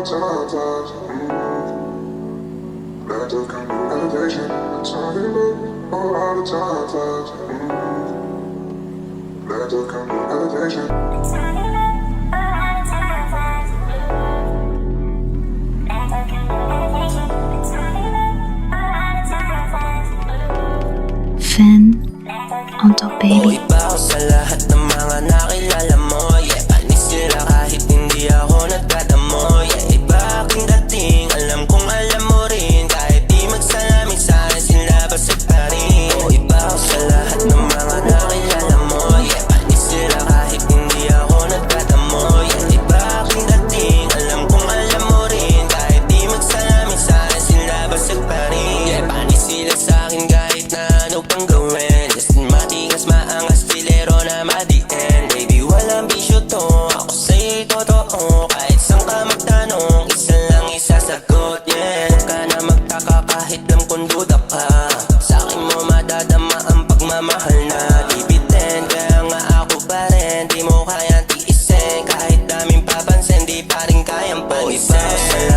time flies. Back to come to elevation. Talking about all the time flies. Back to come to elevation. Fan on top, baby. Iba ako sa lahat ng mga nakilala mo. Yeah, panis sila kahit hindi ako nagdadamo. Yeah, iba aking dating, alam kong alam mo rin. Kahit di magsalamin sa akin, sila basag pa rin. Iba ako sa lahat ng mga nakilala mo. Yeah, panis sila kahit hindi ako nagdadamo. Yeah, iba aking dating, alam kong alam mo rin. Kahit di magsalamin sa akin, sila basag pa rin. Yeah, panis sila sa akin kahit na ano pang gawin. Matigas, maangas, filero na madiin. Baby, walang bisyo to, ako sa'yo'y totoo. Kahit saan ka magtanong, isa lang isasagot, yeah. Huwag ka na magtaka kahit alam kong duda ka. Sa'kin mo madadama ang pagmamahal na dibitin. Kaya nga ako pa rin, di mo kayang tiisin. Kahit daming papansin, di pa rin kayang panisin.